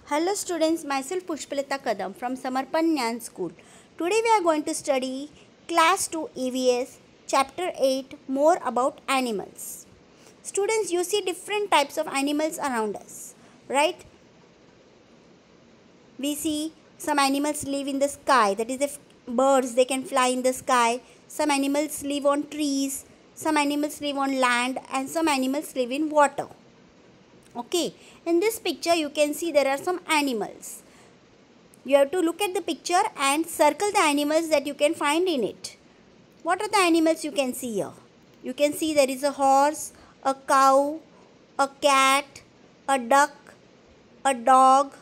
Hello students, myself Pushpalata Kadam from Samarpan Nyan School. Today we are going to study Class 2 EVS Chapter 8 more about animals. Students, you see different types of animals around us, right? We see some animals live in the sky, that is the birds, they can fly in the sky. Some animals live on trees, some animals live on land, and some animals live in water. Okay, in this picture you can see there are some animals. You have to look at the picture and circle the animals that you can find in it. What are the animals you can see here? You can see there is a horse, a cow, a cat, a duck, a dog.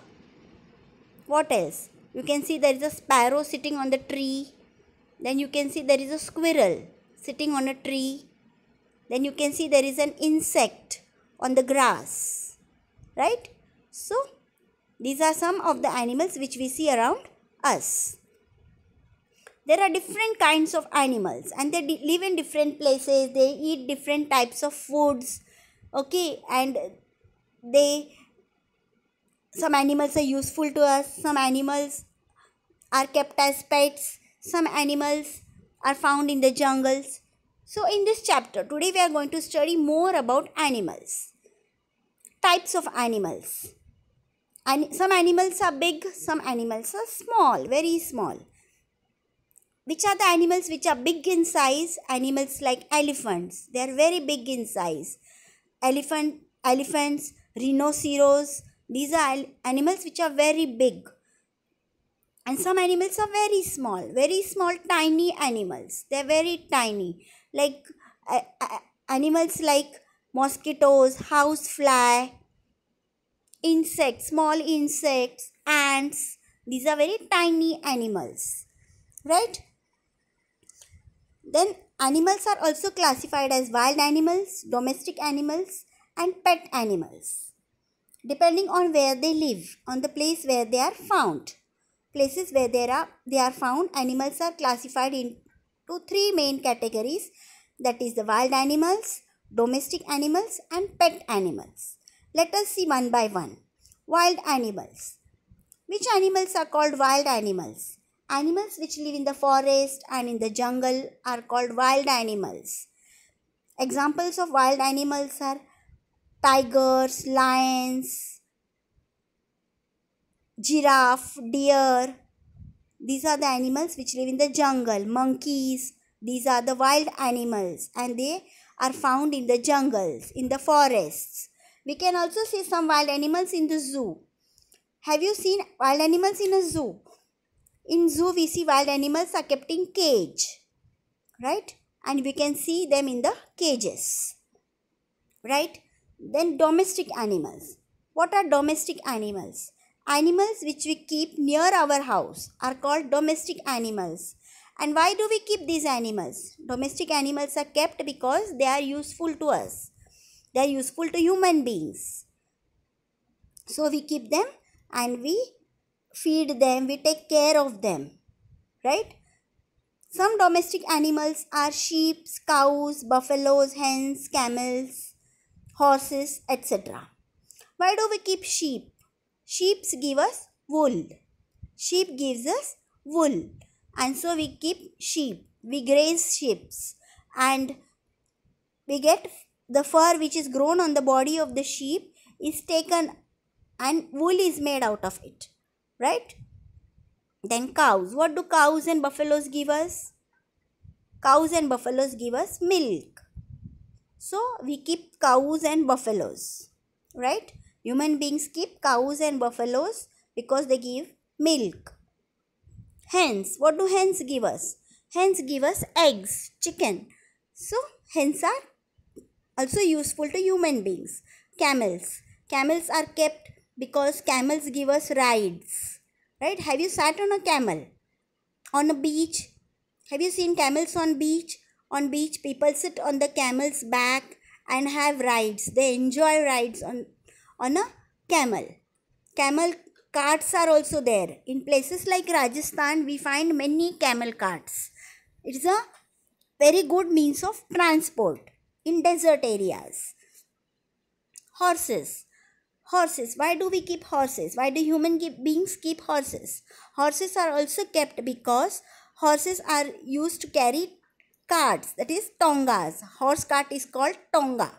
What else? You can see there is a sparrow sitting on the tree. Then you can see there is a squirrel sitting on a tree. Then you can see there is an insect on the grass. Right? So, these are some of the animals which we see around us. There are different kinds of animals and they live in different places. They eat different types of foods. Okay, and some animals are useful to us. Some animals are kept as pets. Some animals are found in the jungles. So in this chapter, today we are going to study more about animals. Types of animals. And some animals are big, some animals are small, very small. Which are the animals which are big in size? Animals like elephants. They are very big in size. Elephants, rhinoceros. These are animals which are very big. And some animals are very small, tiny animals. They are very tiny. Like animals like mosquitoes, housefly, insects, small insects, ants. These are very tiny animals. Right? Then animals are also classified as wild animals, domestic animals, and pet animals, depending on where they live, on the place where they are found. Places where they are found, animals are classified into three main categories, that is the wild animals, domestic animals, and pet animals. Let us see one by one. Wild animals. Which animals are called wild animals? Animals which live in the forest and in the jungle are called wild animals. Examples of wild animals are tigers, lions, giraffe, deer. These are the animals which live in the jungle. Monkeys. These are the wild animals and they are found in the jungles, in the forests. We can also see some wild animals in the zoo. Have you seen wild animals in a zoo? In zoo, we see wild animals are kept in cage, right? And we can see them in the cages, right? Then domestic animals. What are domestic animals? Animals which we keep near our house are called domestic animals. And why do we keep these animals? Domestic animals are kept because they are useful to us. They are useful to human beings. So we keep them and we feed them, we take care of them, right? Some domestic animals are sheep, cows, buffaloes, hens, camels, horses, etc. Why do we keep sheep? Sheep give us wool. Sheep gives us wool. And so we keep sheep. We graze sheep. And we get the fur which is grown on the body of the sheep is taken and wool is made out of it. Right? Then cows. What do cows and buffaloes give us? Cows and buffaloes give us milk. So we keep cows and buffaloes. Right? Human beings keep cows and buffaloes because they give milk. Hens. What do hens give us? Hens give us eggs, chicken. So hens are also useful to human beings. Camels. Camels are kept because camels give us rides. Right? Have you sat on a camel? On a beach? Have you seen camels on beach? On beach, people sit on the camel's back and have rides. They enjoy rides on a camel. Camel carts are also there. In places like Rajasthan, we find many camel carts. It is a very good means of transport in desert areas. Horses. Horses. Why do we keep horses? Why do beings keep horses? Horses are also kept because horses are used to carry carts, that is tongas. Horse cart is called tonga.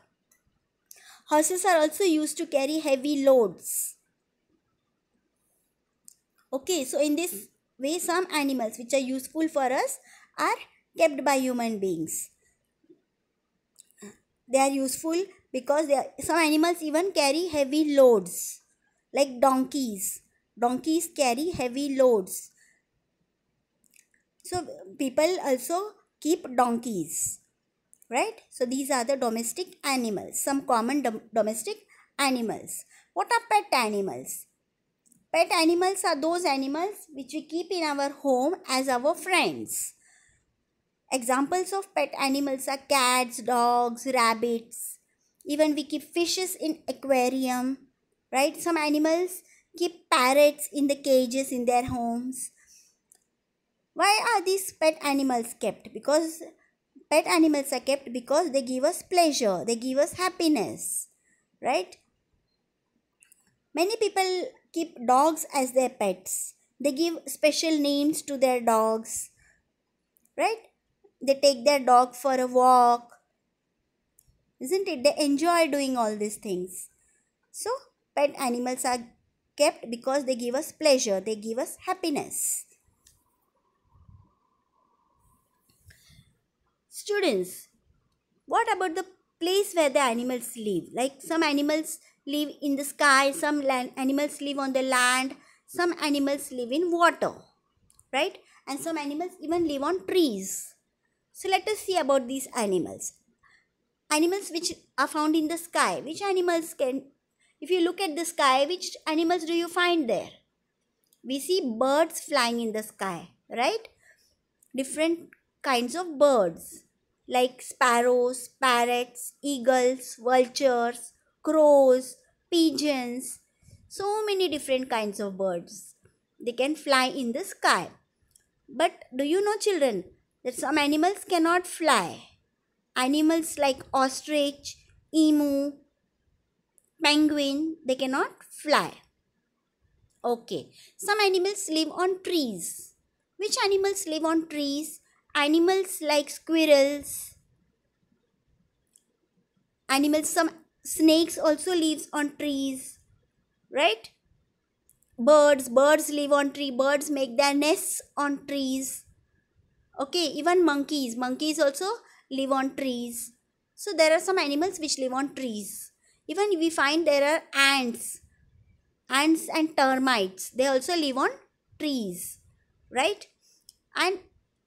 Horses are also used to carry heavy loads. Okay, so in this way, some animals which are useful for us are kept by human beings. They are useful because some animals even carry heavy loads, like donkeys. Donkeys carry heavy loads. So people also keep donkeys, right? So these are the domestic animals, some common domestic animals. What are pet animals? Pet animals are those animals which we keep in our home as our friends. Examples of pet animals are cats, dogs, rabbits. Even we keep fishes in aquarium, right? Some animals keep parrots in the cages in their homes. Why are these pet animals kept? Because pet animals are kept because they give us pleasure, they give us happiness, right? Many people keep dogs as their pets. They give special names to their dogs, right? They take their dog for a walk, isn't it? They enjoy doing all these things. So, pet animals are kept because they give us pleasure, they give us happiness. Students, what about the place where the animals live? Like some animals live in the sky, some animals live on the land, some animals live in water, right? And some animals even live on trees. So let us see about these animals. Animals which are found in the sky. Which animals can, if you look at the sky, which animals do you find there? We see birds flying in the sky, right? Different kinds of birds like sparrows, parrots, eagles, vultures, crows, pigeons. So many different kinds of birds. They can fly in the sky. But do you know, children, that some animals cannot fly? Animals like ostrich, emu, penguin, they cannot fly. Okay. Some animals live on trees. Which animals live on trees? Animals like squirrels. Some snakes also lives on trees, right? Birds live on tree. Birds make their nests on trees. Okay, even monkeys also live on trees. So there are some animals which live on trees. Even we find there are ants and termites. They also live on trees, right? And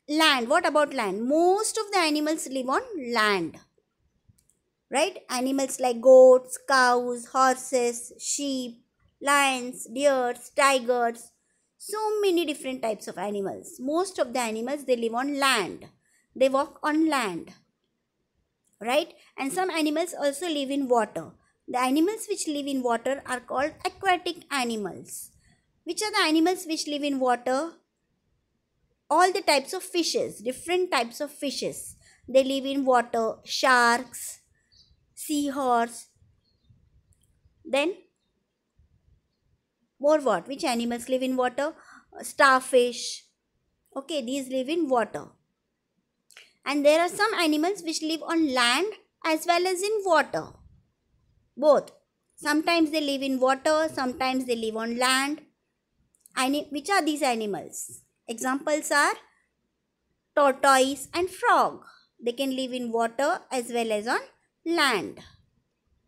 land. What about land? Most of the animals live on land, right? Animals like goats, cows, horses, sheep, lions, deers, tigers. So many different types of animals. Most of the animals, they live on land. They walk on land, right? And some animals also live in water. The animals which live in water are called aquatic animals. Which are the animals which live in water? All the types of fishes, different types of fishes. They live in water. Sharks, seahorse. Then more what? Which animals live in water? Starfish. Okay, these live in water. And there are some animals which live on land as well as in water. Both. Sometimes they live in water, sometimes they live on land. Which are these animals? Examples are tortoise and frog. They can live in water as well as on land.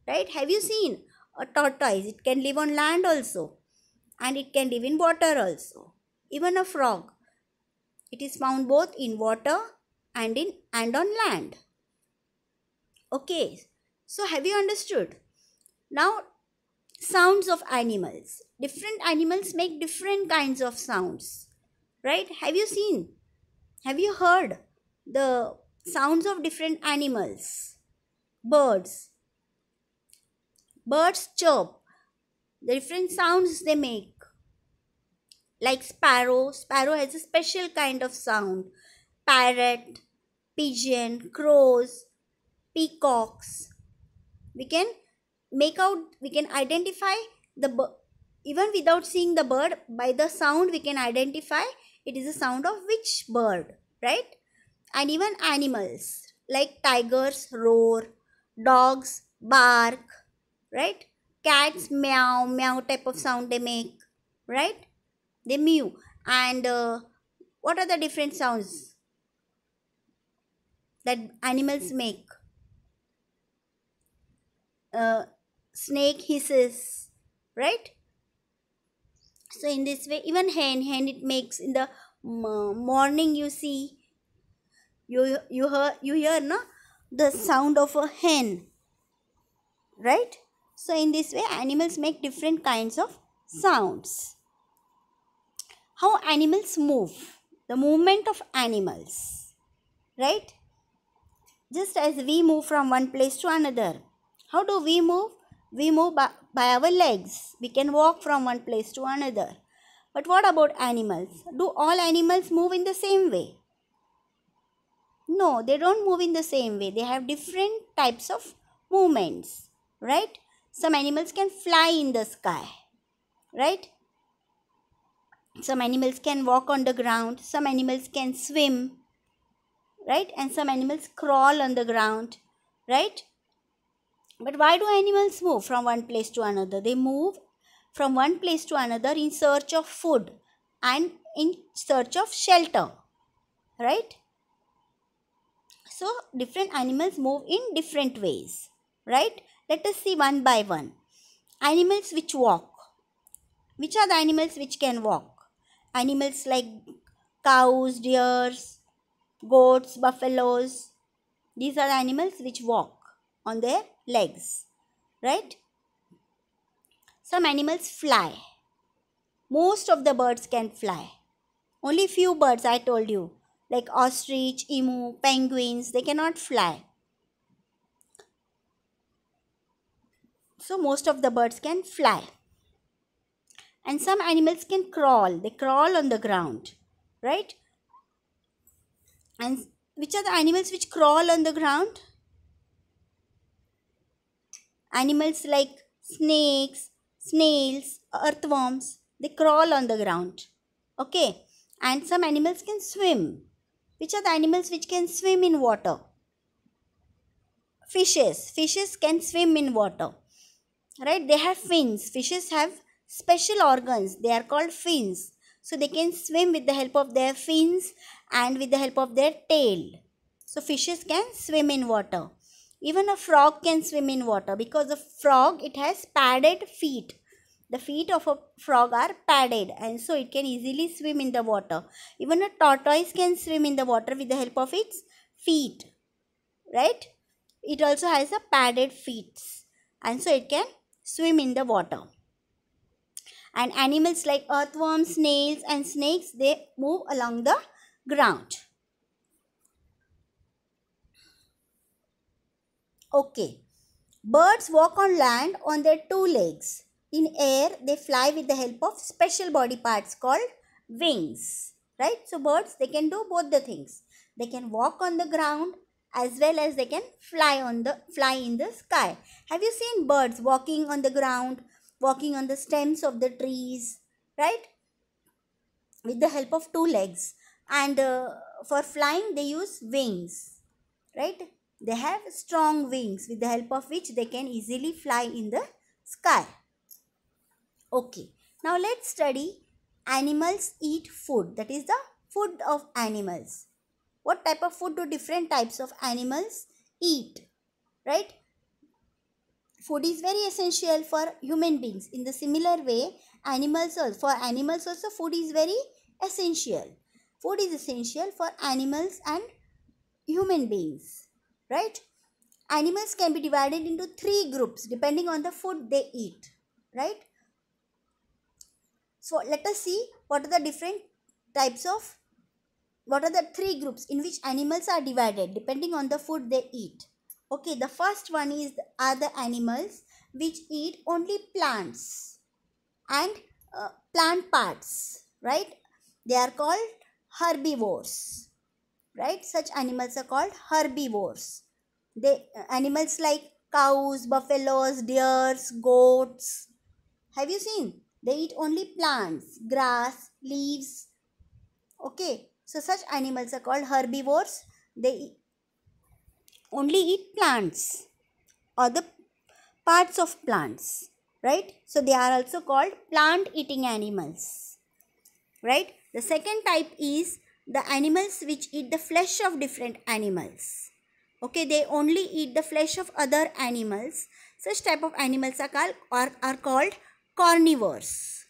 Right? Have you seen a tortoise? It can live on land also. And it can live in water also. Even a frog. It is found both in water and on land. Okay. So have you understood? Now, sounds of animals. Different animals make different kinds of sounds. Right? Have you seen? Have you heard the sounds of different animals? Birds. Birds chirp. The different sounds they make. Like sparrow. Sparrow has a special kind of sound. Parrot, pigeon, crows, peacocks. We can make out, we can identify the even without seeing the bird, by the sound we can identify it is a sound of which bird, right? And even animals like tigers roar, dogs bark, right? Cats meow, meow type of sound they make, right? They mew. And what are the different sounds that animals make? uh, Snake hisses, right? So in this way, even hen it makes in the morning. You see, you hear no, the sound of a hen, right? So in this way, animals make different kinds of sounds. How animals move, the movement of animals, right? Just as we move from one place to another. How do we move? We move by our legs. We can walk from one place to another. But what about animals? Do all animals move in the same way? No, they don't move in the same way. They have different types of movements, right? Some animals can fly in the sky, right? Some animals can walk on the ground. Some animals can swim, right? And some animals crawl on the ground, right? But why do animals move from one place to another? They move from one place to another in search of food and in search of shelter, right? So different animals move in different ways, right? Let us see one by one. Animals which walk. Which are the animals which can walk? Animals like cows, deers, goats, buffaloes. These are the animals which walk on their legs, right? Some animals fly. Most of the birds can fly. Only few birds I told you, like ostrich, emu, penguins, they cannot fly. So most of the birds can fly. And some animals can crawl. They crawl on the ground, right? And which are the animals which crawl on the ground? Animals like snakes, snails, earthworms, they crawl on the ground. Okay. And some animals can swim. Which are the animals which can swim in water? Fishes. Fishes can swim in water. Right? They have fins. Fishes have special organs. They are called fins. So they can swim with the help of their fins and with the help of their tail. So fishes can swim in water. Even a frog can swim in water because a frog, it has padded feet. The feet of a frog are padded and so it can easily swim in the water. Even a tortoise can swim in the water with the help of its feet. Right? It also has a padded feet and so it can swim in the water. And animals like earthworms, snails and snakes, they move along the ground. Okay. Birds walk on land on their two legs. In air, they fly with the help of special body parts called wings. Right? So birds, they can do both the things. They can walk on the ground as well as they can fly in the sky. Have you seen birds walking on the ground, walking on the stems of the trees, right? With the help of two legs. And for flying, they use wings, right? They have strong wings with the help of which they can easily fly in the sky. Okay, now let's study animals eat food. That is the food of animals. What type of food do different types of animals eat, right? Food is very essential for human beings. In the similar way, for animals also food is very essential. Food is essential for animals and human beings, right? Animals can be divided into three groups depending on the food they eat, right? So let us see what are the different types of, what are the three groups in which animals are divided depending on the food they eat. Okay, the first one are the animals which eat only plants and plant parts, right? They are called herbivores, right? Such animals are called herbivores. Animals like cows, buffaloes, deers, goats. Have you seen? They eat only plants, grass, leaves. Okay, so such animals are called herbivores. They only eat plants or the parts of plants, right? So they are also called plant eating animals, right? The second type is the animals which eat the flesh of different animals. Okay, they only eat the flesh of other animals. Such type of animals are called carnivores.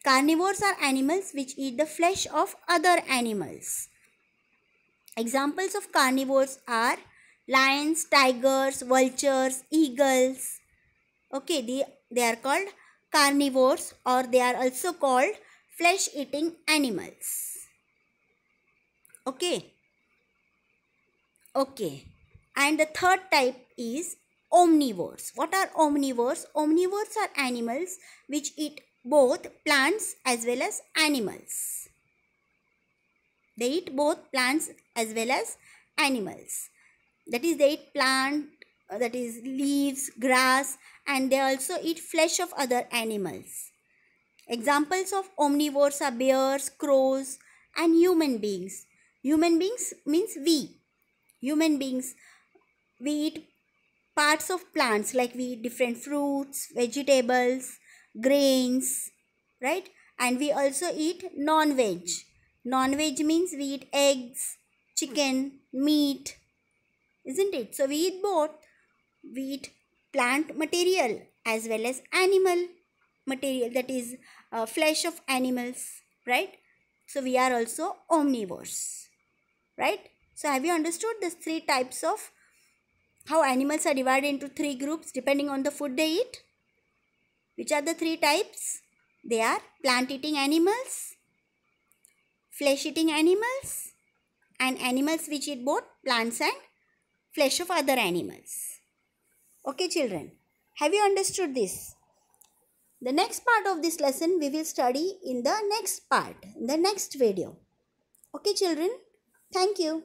Carnivores are animals which eat the flesh of other animals. Examples of carnivores are lions, tigers, vultures, eagles. Okay, they are called carnivores, or they are also called flesh eating animals. Okay. Okay. And the third type is omnivores. What are omnivores? Omnivores are animals which eat both plants as well as animals. They eat both plants as well as animals. That is, they eat plant, that is leaves, grass, and they also eat flesh of other animals. Examples of omnivores are bears, crows, and human beings. Human beings means we. Human beings, we eat parts of plants, like we eat different fruits, vegetables, grains, right? And we also eat non-veg. Non-veg means we eat eggs, chicken, meat, isn't it? So we eat both. We eat plant material as well as animal material, that is flesh of animals, right? So we are also omnivores, right? So have you understood these three types of how animals are divided into three groups depending on the food they eat? Which are the three types? They are plant eating animals, flesh eating animals, and animals which eat both plants and flesh of other animals. Okay, children, have you understood this? The next part of this lesson we will study in the next part, in the next video. Okay, children, thank you.